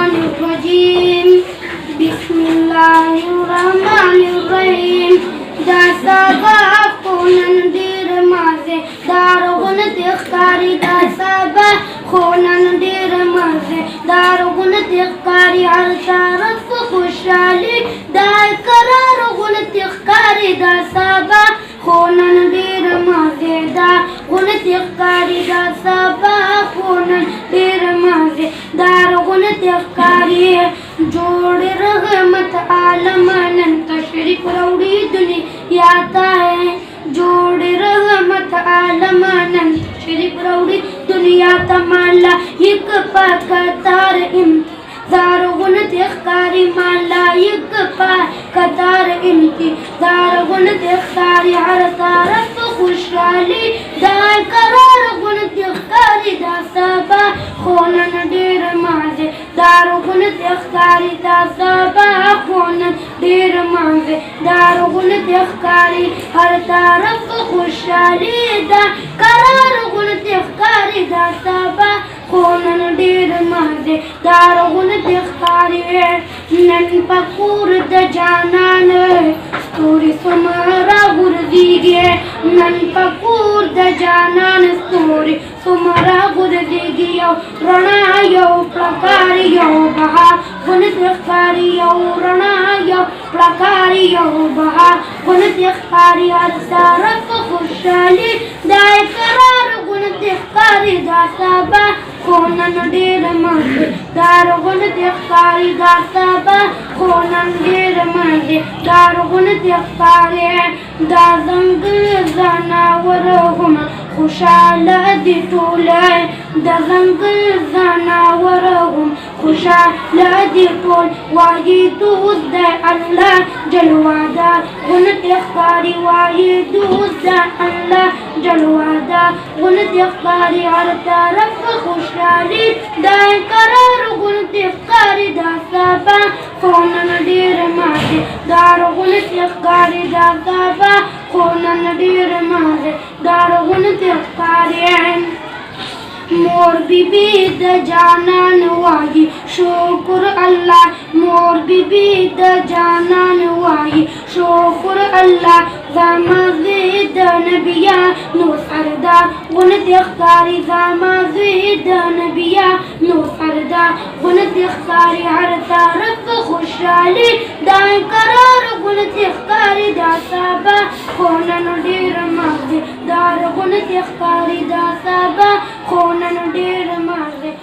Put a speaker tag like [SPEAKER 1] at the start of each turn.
[SPEAKER 1] الشيطان الرجيم بسم الله الرحمن الرحيم دا سبا خونن دیر مازه دارغون تخکاری دا سبا خونن دیر مازه دارغون تخکاری هر طرف خوشحالی دا قرارغون تخکاری دا سبا خونن دیر مازه دارغون تخکاری دا سبا خونن دیر مازه دارغون تخکاری जोड़ रहमत आलमनन तशरीफ रौड़ी दुनिया आता है जोड़ रहमत आलमनन तशरीफ रौड़ी दुनिया तमाला एक पकतार इंतजार गुन तिख्कारी माला एक पकतार इंतजार गुन तिख्कारी हर तरफ खुशहाली दाए करार गुन तिख्कारी दा सबा खोनन डेर माजे दारुगुन तिख्कारी दा सबा खोनन डेर माजे दारुगुन तिख्कारी हर तरफ खुशहाली दा करार गुन तिख्कारी दा सबा खोनन डेर माजे दारुगुन तिख्कारी नन पकूर द जानान स्तूरी सुमरा गुरदीगे नन पकूर द जानान स्तूरी सुमरा गुरदीगी रणा यो प्रकारी यो बहा गुन तिख्कारी यो रणा यो प्रकारी यो बहा गुन तिख्कारी हर तरफ खुशहाली दाए करार गुन तिख्कारी दा सबा खोनन डेर माजे दार गुन तिख्कारी दा सबा खोनन डेर माजे दार गुन तिख्कारी दा जंग जनावर हम खुशाल दी टोले दा जंग जनावर हम खुशाल दी टोल वाही दूध अल्लाह जलवादार गुन तिख्कारी वाही दूध अल्लाह जलवादार गुन तिख्कारी हर तरफ खुशहाली दाए करार गुन तिख्कारी दा सबा खोनन डेर माजे दार गुन तिख्कारी दा सबा खोनन डेर माजे दार गुन तिख्कारी मोर बीबी द जानन वाही शुक्र अल्लाह मोर बीबी द जानन वाही शुक्र अल्लाह ज़माज़िद नबिया नो सरदार गुन तिख्कारी ज़माज़िद नबिया नो सरदार गुन तिख्कारी हर तरफ खुशहाली दाए करार गुन तिख्कारी दा सबा खोनन डेर माजे दार गुन तिख्कारी दा सबा खोनन डेर माजे